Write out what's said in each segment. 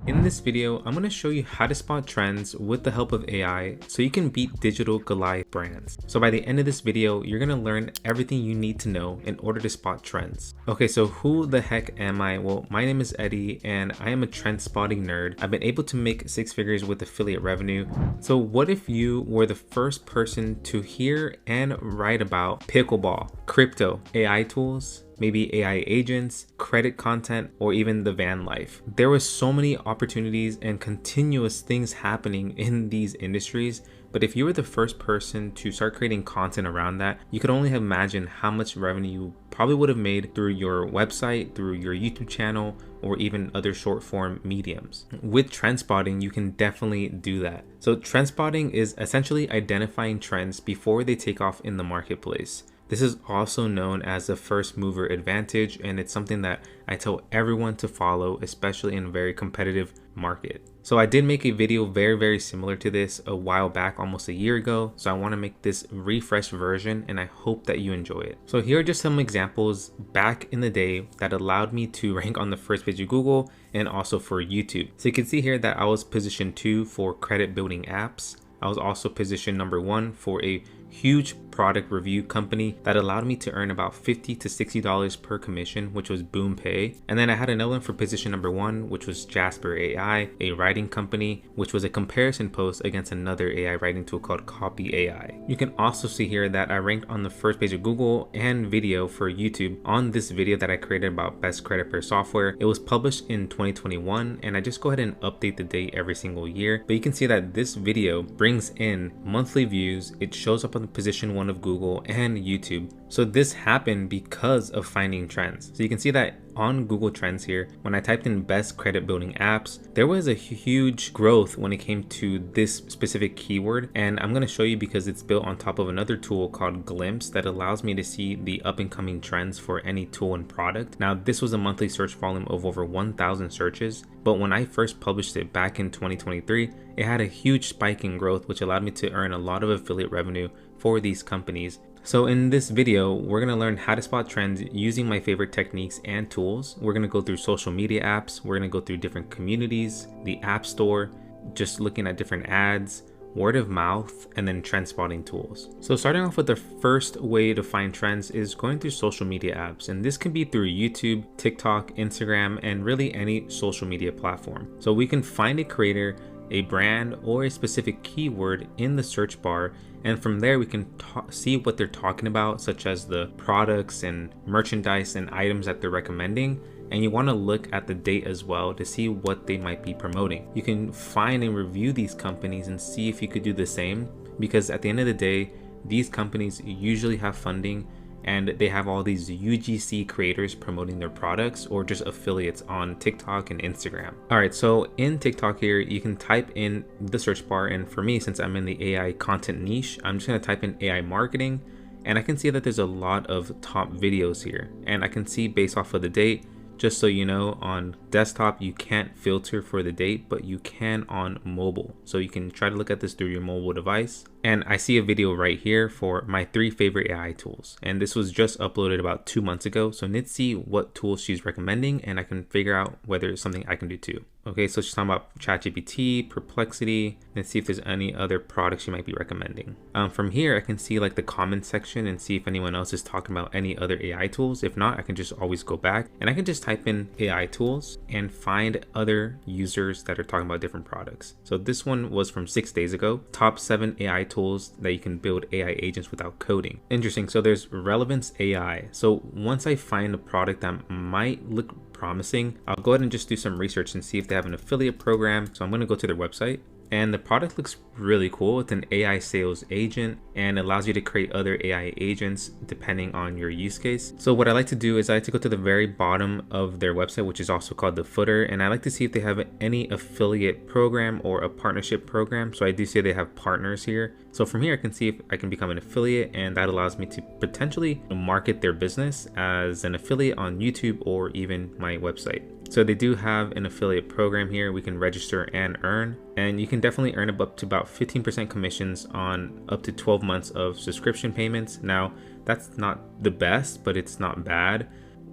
In this video, I'm going to show you how to spot trends with the help of AI so you can beat digital Goliath brands. So by the end of this video, you're going to learn everything you need to know in order to spot trends. Okay, so who the heck am I? Well, my name is Eddie and I am a trend spotting nerd. I've been able to make 6 figures with affiliate revenue. So what if you were the first person to hear and write about pickleball, crypto, AI tools, maybe AI agents, credit content, or even the van life? There were so many opportunities and continuous things happening in these industries, but if you were the first person to start creating content around that, you could only imagine how much revenue you probably would have made through your website, through your YouTube channel, or even other short form mediums. With trend spotting, you can definitely do that. So trend spotting is essentially identifying trends before they take off in the marketplace. This is also known as the first mover advantage, and it's something that I tell everyone to follow, especially in a very competitive market. So I did make a video very similar to this a while back, almost a year ago. So I want to make this refreshed version and I hope that you enjoy it. So here are just some examples back in the day that allowed me to rank on the first page of Google and also for YouTube. So you can see here that I was position 2 for credit building apps. I was also position number 1 for a huge product review company that allowed me to earn about $50 to $60 per commission, which was Boom Pay. And then I had another one for position number 1, which was Jasper AI, a writing company, which was a comparison post against another AI writing tool called Copy AI. You can also see here that I ranked on the first page of Google and video for YouTube on this video that I created about best credit repair software. It was published in 2021 and I just go ahead and update the date every single year. But you can see that this video brings in monthly views. It shows up on the position 1 of Google and YouTube. So this happened because of finding trends. So you can see that on Google Trends here, when I typed in best credit building apps, there was a huge growth when it came to this specific keyword. And I'm going to show you because it's built on top of another tool called Glimpse that allows me to see the up and coming trends for any tool and product. Now, this was a monthly search volume of over 1,000 searches. But when I first published it back in 2023, it had a huge spike in growth, which allowed me to earn a lot of affiliate revenue for these companies. So in this video, we're going to learn how to spot trends using my favorite techniques and tools. We're going to go through social media apps. We're going to go through different communities, the app store, just looking at different ads, word of mouth, and then trend spotting tools. So starting off with the first way to find trends is going through social media apps. And this can be through YouTube, TikTok, Instagram, and really any social media platform. So we can find a creator, a brand, or a specific keyword in the search bar, and from there we can see what they're talking about, such as the products and merchandise and items that they're recommending. And you want to look at the date as well to see what they might be promoting. You can find and review these companies and see if you could do the same, because at the end of the day, these companies usually have funding and they have all these UGC creators promoting their products or just affiliates on TikTok and Instagram. All right, so in TikTok here, you can type in the search bar. And for me, since I'm in the AI content niche, I'm just gonna type in AI marketing. And I can see that there's a lot of top videos here. And I can see based off of the date. Just so you know, on desktop, you can't filter for the date, but you can on mobile. So you can try to look at this through your mobile device. And I see a video right here for my 3 favorite AI tools. And this was just uploaded about 2 months ago. So let's see what tools she's recommending and I can figure out whether it's something I can do too. Okay, so she's talking about ChatGPT, Perplexity. Let's see if there's any other products she might be recommending. From here, I can see like the comments section and see if anyone else is talking about any other AI tools. If not, I can just always go back and I can just type in AI tools and find other users that are talking about different products. So this one was from 6 days ago. Top 7 AI tools that you can build AI agents without coding. Interesting. So there's Relevance AI. So once I find a product that might look promising, I'll go ahead and just do some research and see if they have an affiliate program. So I'm going to go to their website. And the product looks really cool. It's an AI sales agent and allows you to create other AI agents depending on your use case. So what I like to do is I like to go to the very bottom of their website, which is also called the footer. And I like to see if they have any affiliate program or a partnership program. So I do see they have partners here. So from here, I can see if I can become an affiliate, and that allows me to potentially market their business as an affiliate on YouTube or even my website. So they do have an affiliate program here. We can register and earn, and you can definitely earn up to about 15% commissions on up to 12 months of subscription payments. Now, that's not the best, but it's not bad.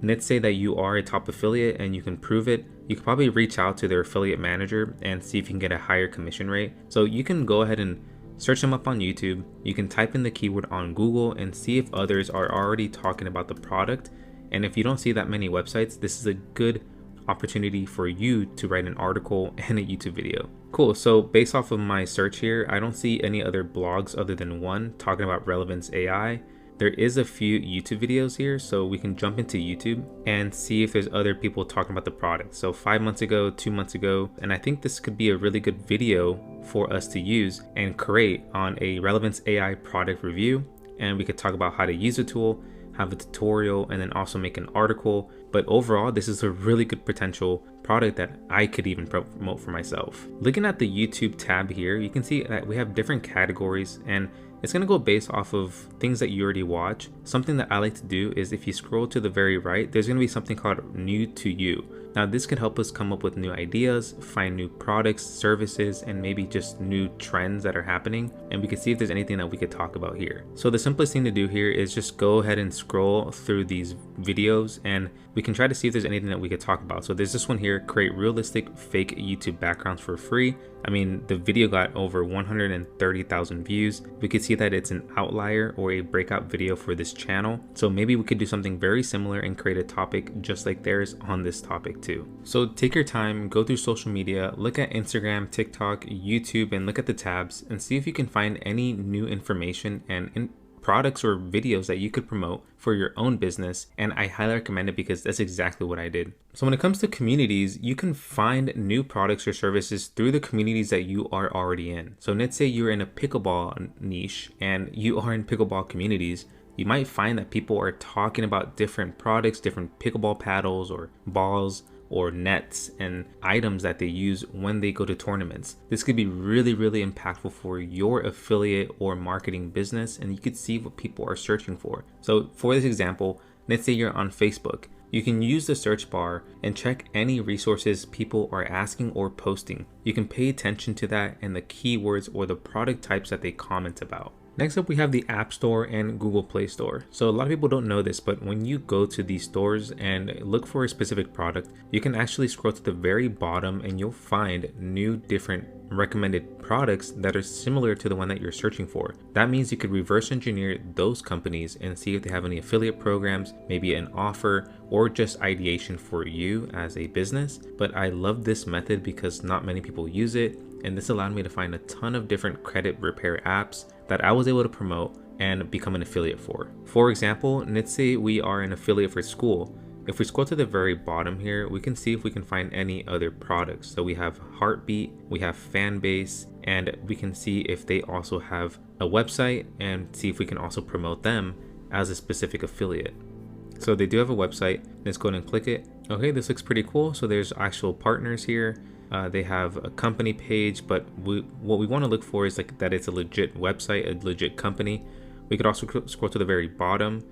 Let's say that you are a top affiliate and you can prove it. you could probably reach out to their affiliate manager and see if you can get a higher commission rate. So you can go ahead and search them up on YouTube. You can type in the keyword on Google and see if others are already talking about the product. And if you don't see that many websites, this is a good opportunity for you to write an article and a YouTube video. Cool. So based off of my search here, I don't see any other blogs other than one talking about Relevance AI. There is a few YouTube videos here, so we can jump into YouTube and see if there's other people talking about the product. So 5 months ago, 2 months ago, and I think this could be a really good video for us to use and create on a Relevance AI product review. And we could talk about how to use the tool, have a tutorial, and then also make an article. But overall, this is a really good potential product that I could even promote for myself. Looking at the YouTube tab here, you can see that we have different categories, and it's going to go based off of things that you already watch. Something that I like to do is if you scroll to the very right, there's going to be something called New to You. Now this could help us come up with new ideas, find new products, services, and maybe just new trends that are happening. And we can see if there's anything that we could talk about here. So the simplest thing to do here is just go ahead and scroll through these videos and we can try to see if there's anything that we could talk about. So there's this one here, create realistic fake YouTube backgrounds for free. I mean, the video got over 130,000 views. We could see that it's an outlier or a breakout video for this channel. So maybe we could do something very similar and create a topic just like theirs on this topic too. So take your time, go through social media, look at Instagram, TikTok, YouTube, and look at the tabs and see if you can find any new information and products or videos that you could promote for your own business. And I highly recommend it because that's exactly what I did. So when it comes to communities, you can find new products or services through the communities that you are already in. So let's say you're in a pickleball niche and you are in pickleball communities. You might find that people are talking about different products, different pickleball paddles or balls or nets and items that they use when they go to tournaments. This could be really, really impactful for your affiliate or marketing business, and you could see what people are searching for. So for this example, let's say you're on Facebook. You can use the search bar and check any resources people are asking or posting. You can pay attention to that and the keywords or the product types that they comment about. Next up, we have the App Store and Google Play Store. So a lot of people don't know this, but when you go to these stores and look for a specific product, you can actually scroll to the very bottom and you'll find new different recommended products that are similar to the one that you're searching for. That means you could reverse engineer those companies and see if they have any affiliate programs, maybe an offer, or just ideation for you as a business. But I love this method because not many people use it, and this allowed me to find a ton of different credit repair apps that I was able to promote and become an affiliate for. For example, let's say we are an affiliate for school. If we scroll to the very bottom here, we can see if we can find any other products. So we have Heartbeat, we have Fanbase, and we can see if they also have a website and see if we can also promote them as a specific affiliate. So they do have a website. Let's go ahead and click it. Okay, this looks pretty cool. So there's actual partners here. They have a company page, but what we want to look for is like that it's a legit website, a legit company. We could also scroll to the very bottom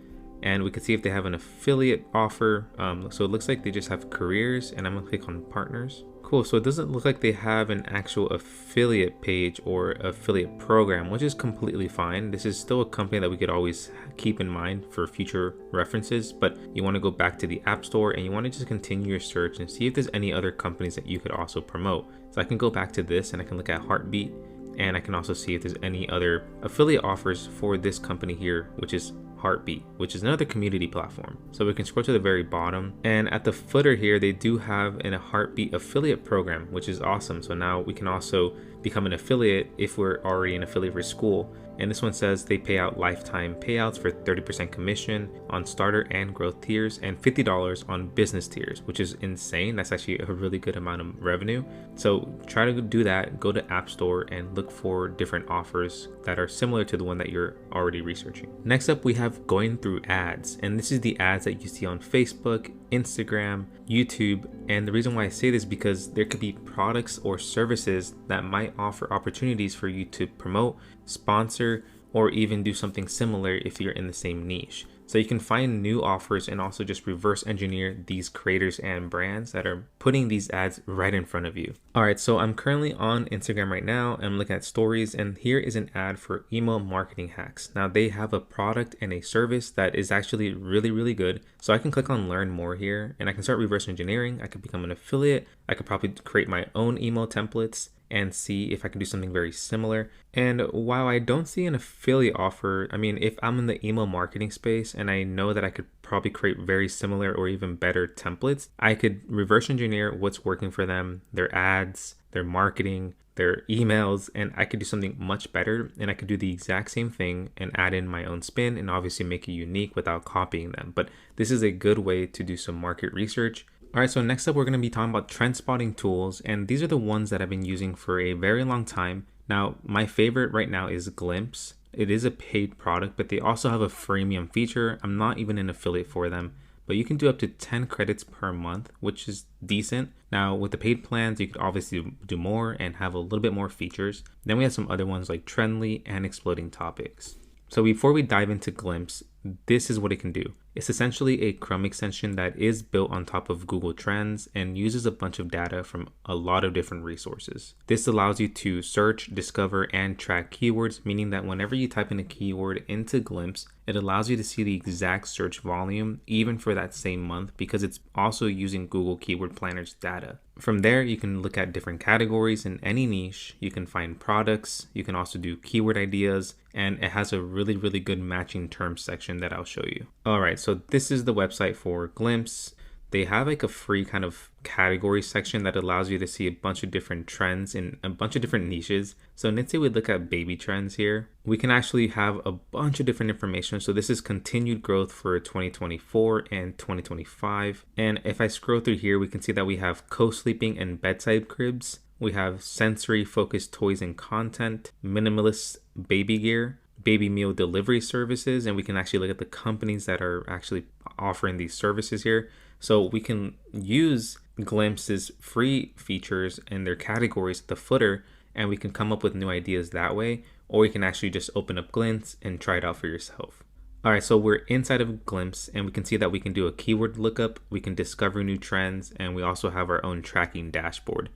and we can see if they have an affiliate offer. So it looks like they just have careers, and I'm gonna click on partners. Cool, so it doesn't look like they have an actual affiliate page or affiliate program, which is completely fine. This is still a company that we could always keep in mind for future references, but you want to go back to the App Store and you want to just continue your search and see if there's any other companies that you could also promote. So I can go back to this and I can look at Heartbeat, and I can also see if there's any other affiliate offers for this company here, which is Heartbeat, which is another community platform. So we can scroll to the very bottom, and at the footer here they do have a Heartbeat affiliate program, which is awesome. So now we can also become an affiliate if we're already an affiliate for school. And this one says they pay out lifetime payouts for 30% commission on starter and growth tiers and $50 on business tiers, which is insane. That's actually a really good amount of revenue. So try to do that. Go to App Store and look for different offers that are similar to the one that you're already researching. Next up, we have going through ads. And this is the ads that you see on Facebook, Instagram, YouTube. And the reason why I say this is because there could be products or services that might offer opportunities for you to promote, sponsor, or even do something similar if you're in the same niche. So you can find new offers and also just reverse engineer these creators and brands that are putting these ads right in front of you. All right, so I'm currently on Instagram right now. I'm looking at stories, and here is an ad for email marketing hacks. Now they have a product and a service that is actually really, really good. So I can click on learn more here and I can start reverse engineering. I could become an affiliate. I could probably create my own email templates and see if I can do something very similar. And while I don't see an affiliate offer, I mean, if I'm in the email marketing space and I know that I could probably create very similar or even better templates, I could reverse engineer what's working for them, their ads, their marketing, their emails, and I could do something much better. And I could do the exact same thing and add in my own spin and obviously make it unique without copying them. But this is a good way to do some market research. All right, so next up, we're going to be talking about trend spotting tools, and these are the ones that I've been using for a very long time. Now, my favorite right now is Glimpse. It is a paid product, but they also have a freemium feature. I'm not even an affiliate for them, but you can do up to 10 credits per month, which is decent. Now, with the paid plans, you could obviously do more and have a little bit more features. Then we have some other ones like Trendly and Exploding Topics. So before we dive into Glimpse, this is what it can do. It's essentially a Chrome extension that is built on top of Google Trends and uses a bunch of data from a lot of different resources. This allows you to search, discover, and track keywords, meaning that whenever you type in a keyword into Glimpse, it allows you to see the exact search volume even for that same month because it's also using Google Keyword Planner's data. From there, you can look at different categories in any niche. You can find products. You can also do keyword ideas, and it has a really, really good matching terms section that I'll show you. All right, so this is the website for Glimpse. They have like a free kind of category section that allows you to see a bunch of different trends in a bunch of different niches. So let's say we look at baby trends here. We can actually have a bunch of different information. So this is continued growth for 2024 and 2025. And if I scroll through here, we can see that we have co-sleeping and bedside cribs. We have sensory focused toys and content, minimalist baby gear, baby meal delivery services, and we can actually look at the companies that are actually offering these services here. So we can use Glimpse's free features and their categories at the footer, and we can come up with new ideas that way, or you can actually just open up Glimpse and try it out for yourself. All right, so we're inside of Glimpse and we can see that we can do a keyword lookup, we can discover new trends, and we also have our own tracking dashboard.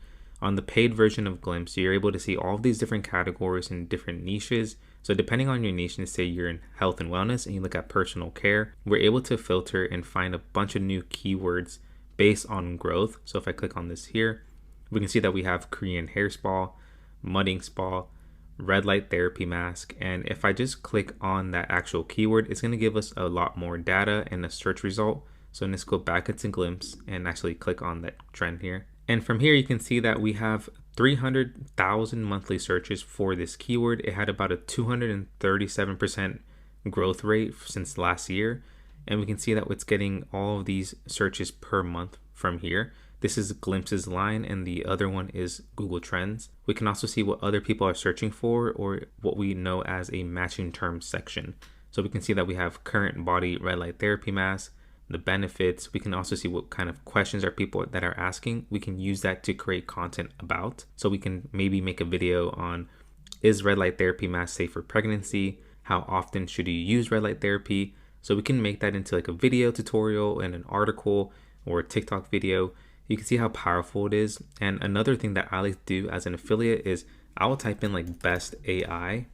On the paid version of Glimpse, you're able to see all of these different categories and different niches. So depending on your niche, say you're in health and wellness and you look at personal care, we're able to filter and find a bunch of new keywords based on growth. So if I click on this here, we can see that we have Korean hair spa, mudding spa, red light therapy mask. And if I just click on that actual keyword, it's going to give us a lot more data and a search result. So let's go back into Glimpse and actually click on that trend here. And from here, you can see that we have 300,000 monthly searches for this keyword. It had about a 237% growth rate since last year. And we can see that it's getting all of these searches per month from here. This is Glimpse's line, and the other one is Google Trends. We can also see what other people are searching for, or what we know as a matching terms section. So we can see that we have current body red light therapy mask, the benefits. We can also see what kind of questions are people that are asking. We can use that to create content about. So we can maybe make a video on, is red light therapy mask safe for pregnancy? How often should you use red light therapy? So we can make that into like a video tutorial and an article or a TikTok video. You can see how powerful it is. And another thing that I like to do as an affiliate is I will type in like best AI.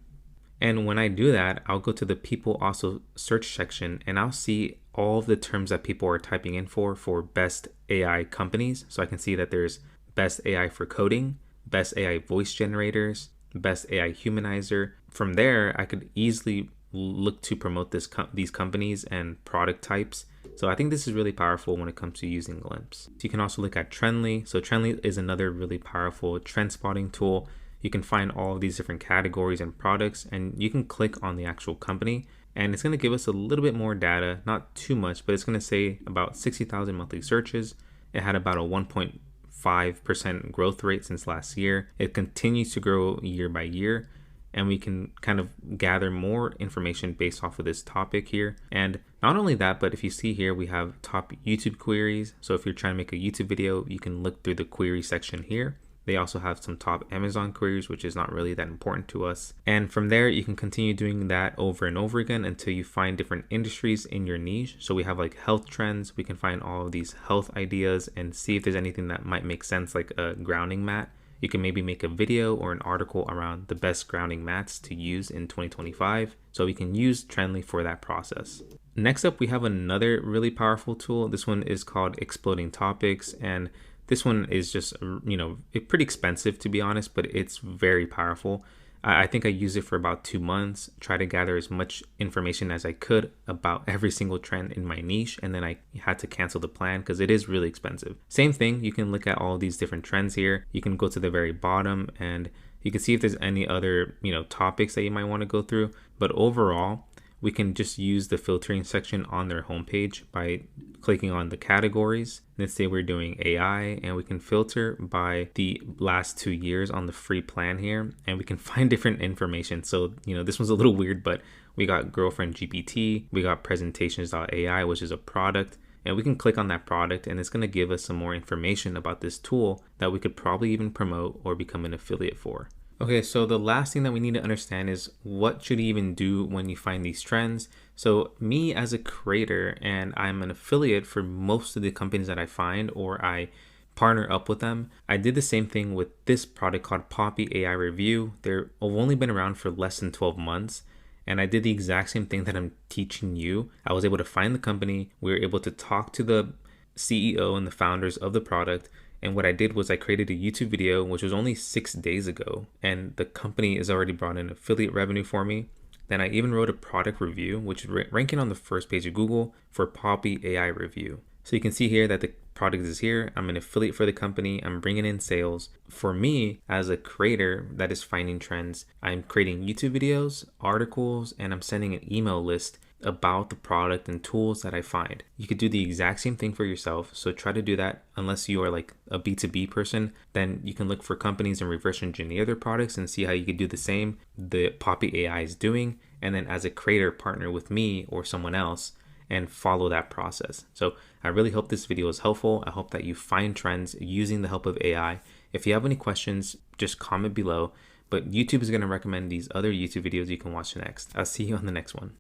And when I do that, I'll go to the people also search section and I'll see all of the terms that people are typing in for best AI companies. So I can see that there's best AI for coding, best AI voice generators, best AI humanizer. From there, I could easily look to promote these companies and product types. So I think this is really powerful when it comes to using Glimpse. So you can also look at Trendly. So Trendly is another really powerful trend spotting tool. You can find all of these different categories and products, and you can click on the actual company, and it's going to give us a little bit more data, not too much, but it's going to say about 60,000 monthly searches. It had about a 1.5% growth rate since last year. It continues to grow year by year, and we can kind of gather more information based off of this topic here. And not only that, but if you see here, we have top YouTube queries. So if you're trying to make a YouTube video, you can look through the query section here. They also have some top Amazon queries, which is not really that important to us. And from there, you can continue doing that over and over again until you find different industries in your niche. So we have like health trends. We can find all of these health ideas and see if there's anything that might make sense, like a grounding mat. You can maybe make a video or an article around the best grounding mats to use in 2025. So we can use Trendly for that process. Next up, we have another really powerful tool. This one is called Exploding Topics. And this one is just, pretty expensive to be honest, but it's very powerful. I think I used it for about 2 months, try to gather as much information as I could about every single trend in my niche, and then I had to cancel the plan because it is really expensive. Same thing, you can look at all these different trends here. You can go to the very bottom and you can see if there's any other, topics that you might want to go through. But overall, we can just use the filtering section on their homepage by clicking on the categories. Let's say we're doing AI, and we can filter by the last 2 years on the free plan here, and we can find different information. So, this one's a little weird, but we got Girlfriend GPT, we got presentations.ai, which is a product, and we can click on that product and it's going to give us some more information about this tool that we could probably even promote or become an affiliate for. Okay, so the last thing that we need to understand is what should you even do when you find these trends. So me as a creator, and I'm an affiliate for most of the companies that I find, or I partner up with them. I did the same thing with this product called Poppy AI Review. They've only been around for less than 12 months. And I did the exact same thing that I'm teaching you. I was able to find the company. We were able to talk to the CEO and the founders of the product. And what I did was I created a YouTube video, which was only 6 days ago. And the company has already brought in affiliate revenue for me. Then I even wrote a product review, which is ranking on the first page of Google for Poppy AI Review. So you can see here that the product is here. I'm an affiliate for the company. I'm bringing in sales. For me, as a creator that is finding trends, I'm creating YouTube videos, articles, and I'm sending an email list about the product and tools that I find. You could do the exact same thing for yourself. So try to do that. Unless you are like a B2B person, then you can look for companies and reverse engineer their products and see how you could do the same the Poppy AI is doing. And then as a creator, partner with me or someone else and follow that process. So I really hope this video is helpful. I hope that you find trends using the help of AI. If you have any questions, just comment below. But YouTube is going to recommend these other YouTube videos you can watch next. I'll see you on the next one.